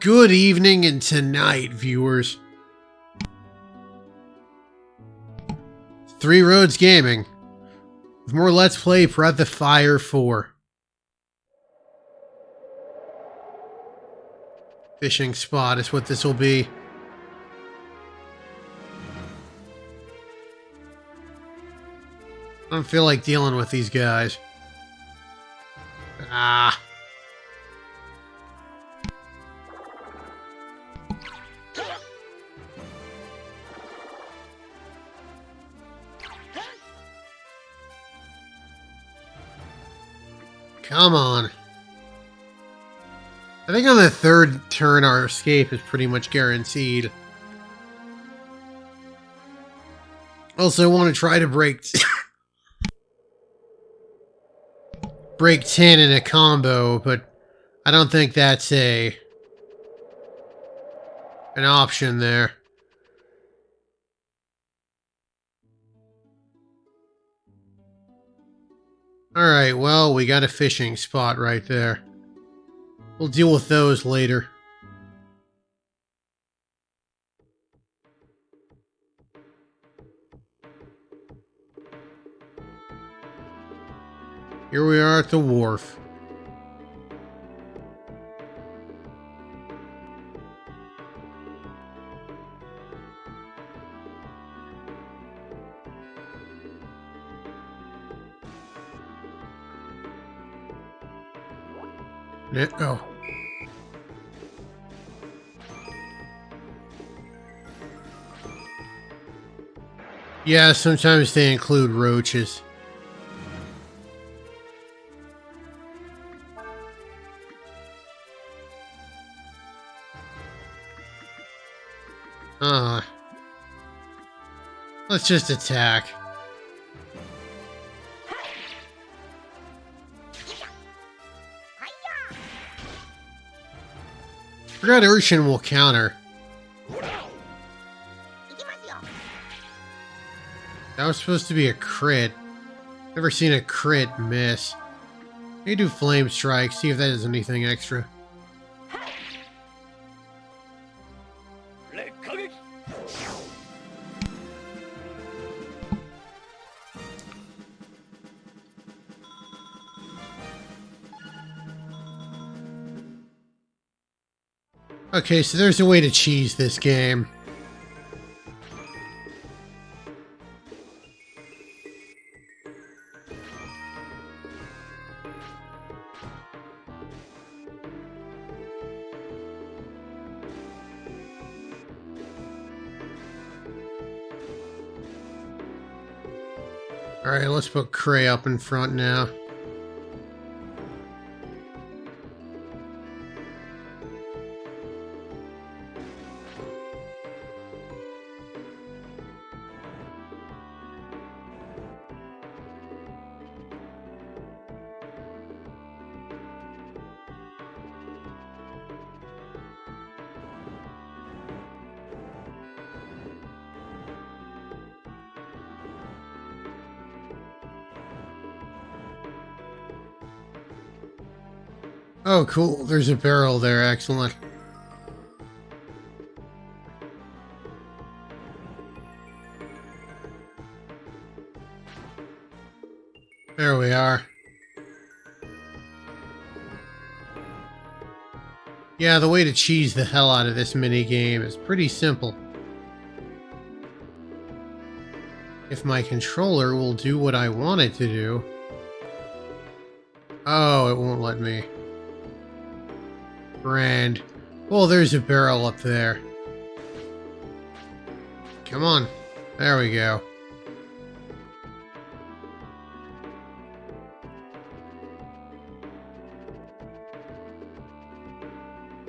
Good evening and tonight, viewers. Three Roads Gaming with more Let's Play Breath of Fire 4. Fishing spot is what this will be. I don't feel like dealing with these guys. Ah. Come on. I think on the third turn our escape is pretty much guaranteed. Also, I want to try to break 10 in a combo, but I don't think that's an option there. Alright, well, we got a fishing spot right there. We'll deal with those later. Here we are at the wharf. Oh. Yeah, sometimes they include roaches. Let's just attack. Forgot Urshan will counter. That was supposed to be a crit. Never seen a crit miss. Maybe do Flame Strike, see if that does anything extra. Okay, so there's a way to cheese this game. Alright, let's put Cray up in front now. Oh, cool. There's a barrel there. Excellent. There we are. Yeah, the way to cheese the hell out of this mini-game is pretty simple. If my controller will do what I want it to do... Oh, it won't let me. Grand. Well, there's a barrel up there. Come on. There we go.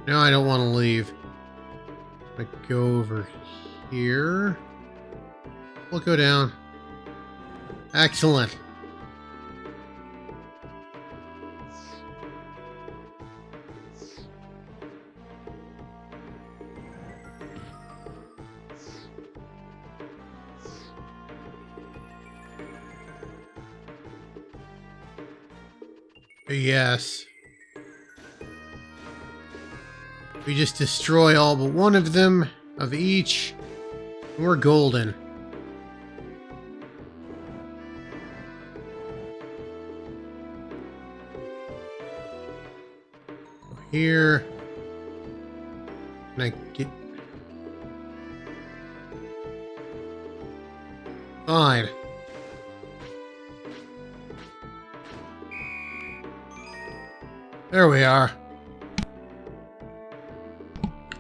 No, I don't want to leave. I go over here. We'll go down. Excellent. Yes. We just destroy all but one of them, of each, and we're golden. Here. Can I get... Fine. There we are.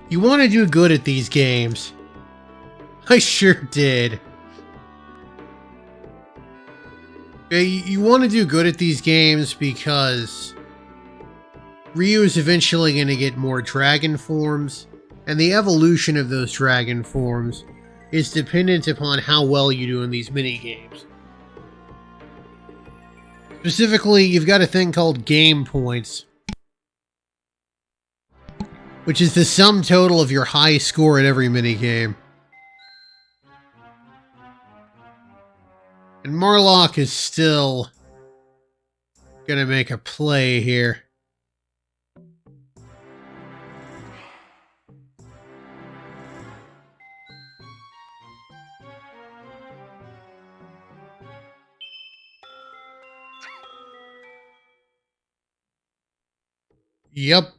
You want to do good at these games. I sure did. You want to do good at these games because Ryu is eventually going to get more dragon forms, and the evolution of those dragon forms is dependent upon how well you do in these mini-games. Specifically, you've got a thing called game points, which is the sum total of your high score at every minigame. And Marlock is still gonna make a play here. Yep.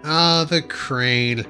Ah, the crane.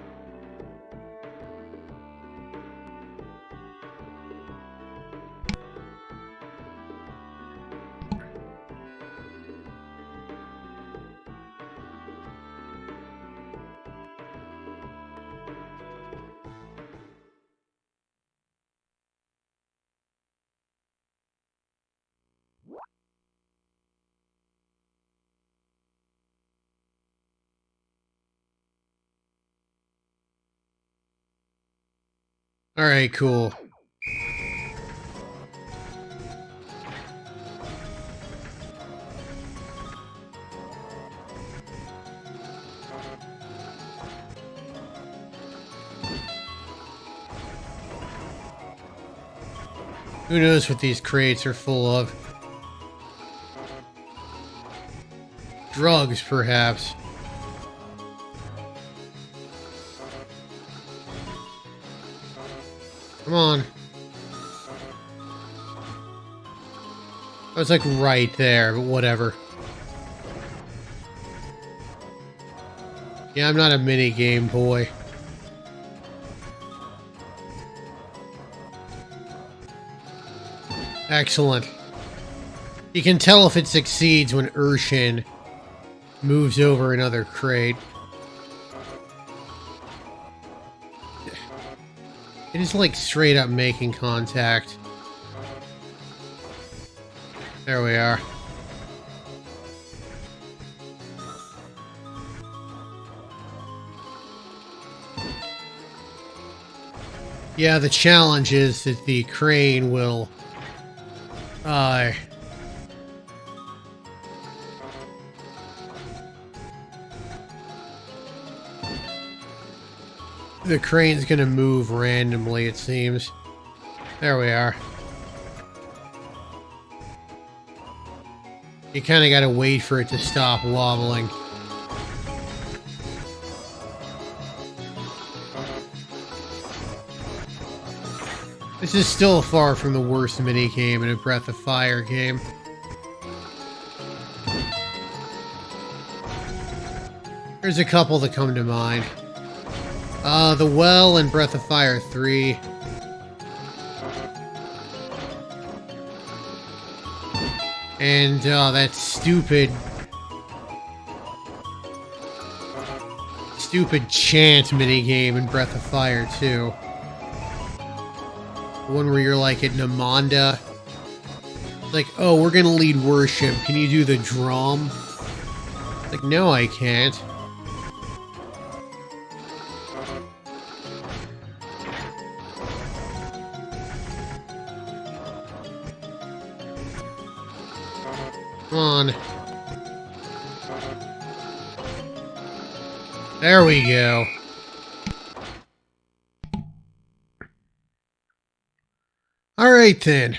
Alright, cool. Who knows what these crates are full of? Drugs, perhaps. Come on. I was like right there, but whatever. Yeah, I'm not a mini game boy. Excellent. You can tell if it succeeds when Urshin moves over another crate. It is like straight up making contact. There we are. Yeah, the challenge is that the crane will... the crane's gonna move randomly, it seems. There we are. You kinda gotta wait for it to stop wobbling. This is still far from the worst minigame in a Breath of Fire game. There's a couple that come to mind. The Well and Breath of Fire 3. And, that stupid chant minigame in Breath of Fire 2. The one where you're like at Namanda. Like, oh, we're gonna lead worship. Can you do the drum? Like, no, I can't. Come on. There we go. Alright then.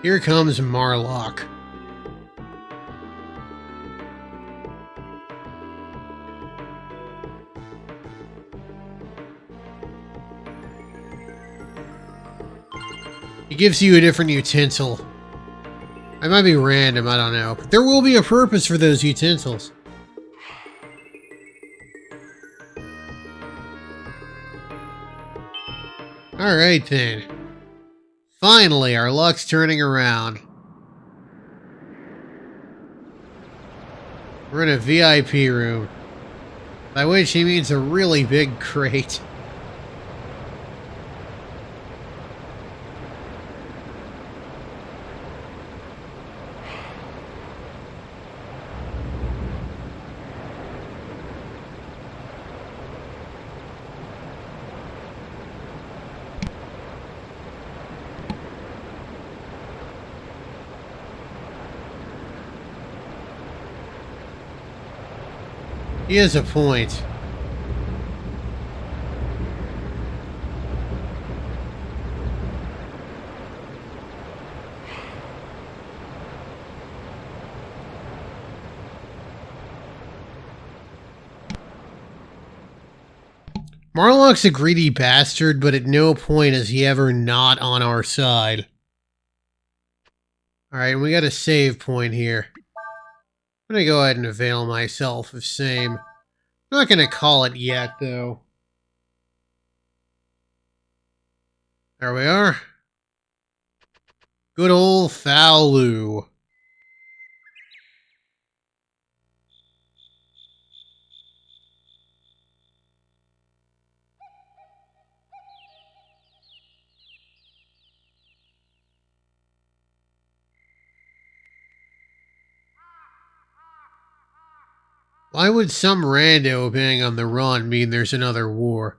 Here comes Marlock. He gives you a different utensil. It might be random, I don't know. But there will be a purpose for those utensils. Alright then. Finally, our luck's turning around. We're in a VIP room. By which he means a really big crate. He has a point. Marlock's a greedy bastard, but at no point is he ever not on our side. Alright, we got a save point here. I'm gonna go ahead and avail myself of same. I'm not gonna call it yet, though. There we are. Good old fou-lu. Why would some rando being on the run mean there's another war?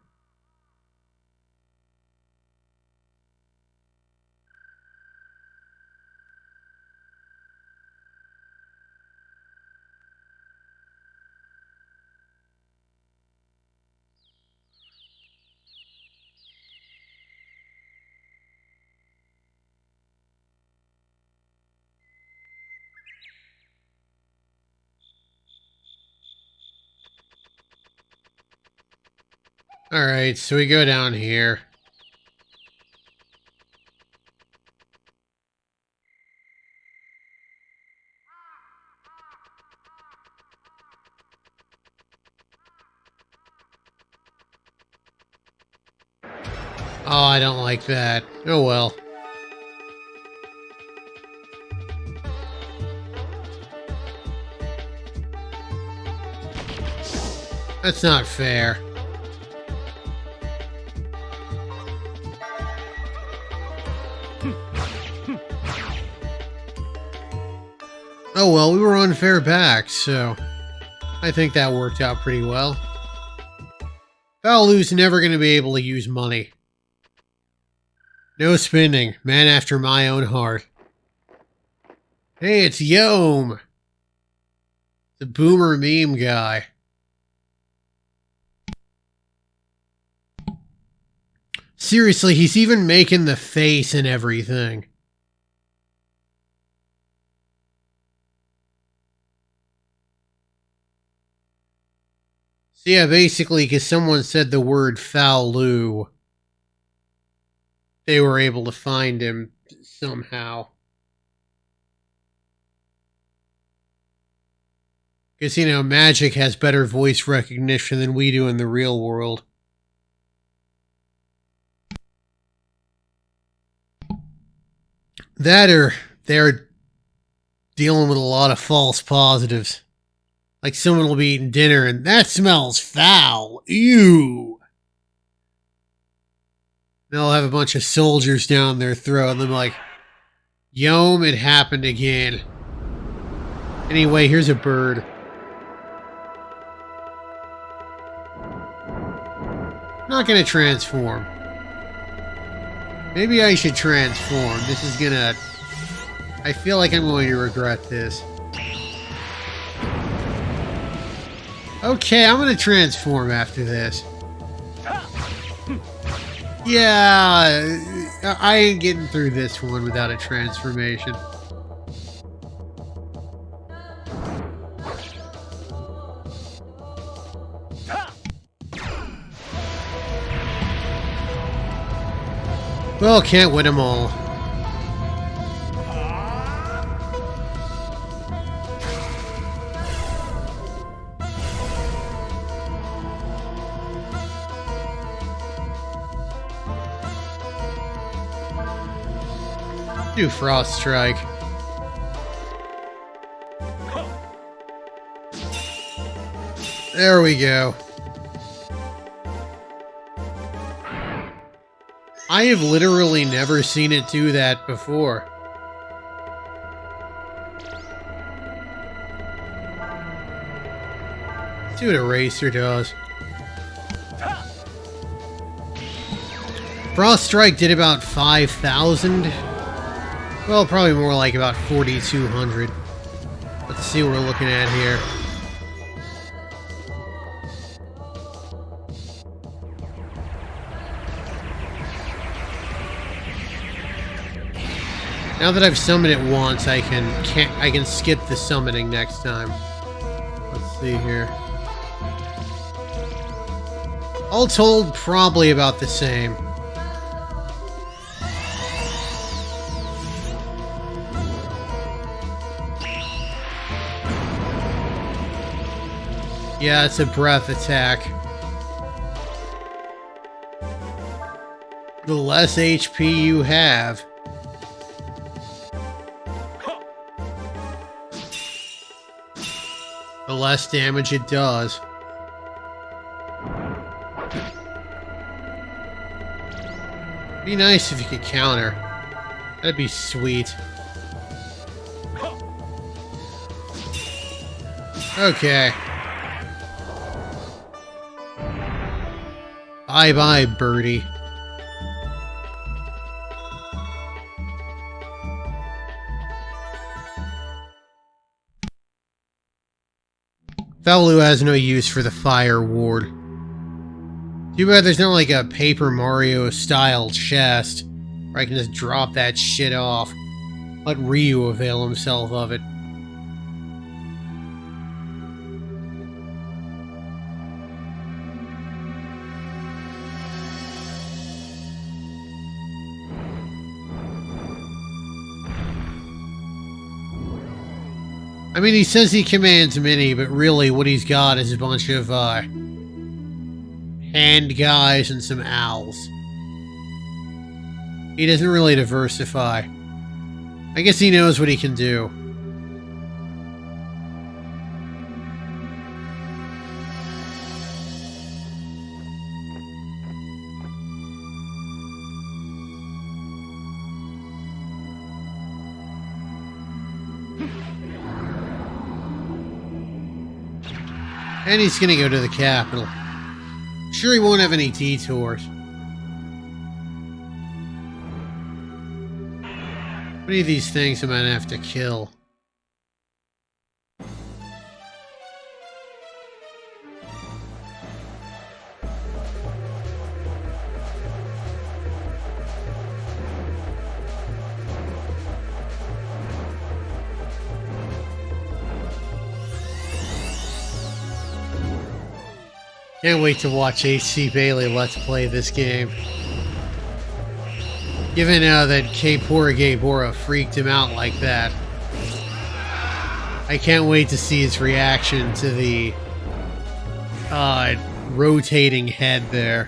Alright, so we go down here. Oh, I don't like that. Oh well. That's not fair. Oh well, we were unfair back, so I think that worked out pretty well. Fou-lu's never going to be able to use money. No spending. Man after my own heart. Hey, it's Yome! The boomer meme guy. Seriously, he's even making the face and everything. So yeah, basically, because someone said the word fou-lu, they were able to find him somehow. Because, you know, magic has better voice recognition than we do in the real world. That or they're dealing with a lot of false positives. Like someone will be eating dinner and that smells foul. Ew. They'll have a bunch of soldiers down their throat and they're like, Yome, it happened again. Anyway, here's a bird. I'm not gonna transform. Maybe I should transform. This is gonna... I feel like I'm going to regret this. Okay, I'm gonna transform after this. Yeah, I ain't getting through this one without a transformation. Well, can't win them all. Do Frost Strike. There we go. I have literally never seen it do that before. Let's see what Eraser does. Frost Strike did about 5,000. Well, probably more like about 4,200. Let's see what we're looking at here. Now that I've summoned it once, I can skip the summoning next time. Let's see here. All told, probably about the same. Yeah, it's a breath attack. The less HP you have, the less damage it does. Be nice if you could counter. That'd be sweet. Okay. Bye-bye, birdie. Fou-lu has no use for the fire ward. Too bad there's not like a Paper Mario style chest where I can just drop that shit off. Let Ryu avail himself of it. I mean, he says he commands Mini, but really what he's got is a bunch of, hand guys and some owls. He doesn't really diversify. I guess he knows what he can do. And he's gonna go to the capital. Sure, he won't have any detours. How many of these things am I gonna have to kill? Can't wait to watch H.C. Bailey Let's Play this game. Given that K-Pora Bora freaked him out like that, I can't wait to see his reaction to the rotating head there.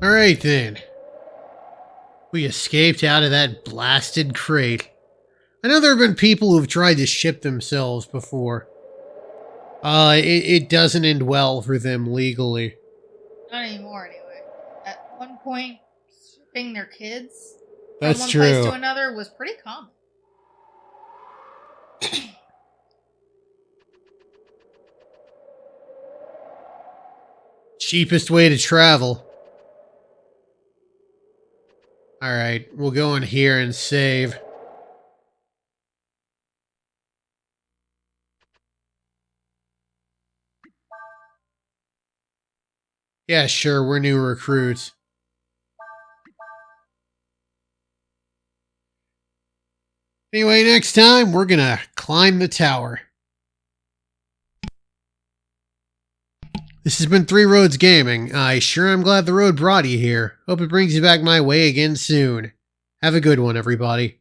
Alright then. We escaped out of that blasted crate. I know there have been people who've tried to ship themselves before. It doesn't end well for them legally. Not anymore, anyway. At one point, shipping their kids from one place to another was pretty common. Cheapest way to travel. Alright, we'll go in here and save. Yeah, sure, we're new recruits. Anyway, next time, we're gonna climb the tower. This has been Three Roads Gaming. I sure am glad the road brought you here. Hope it brings you back my way again soon. Have a good one, everybody.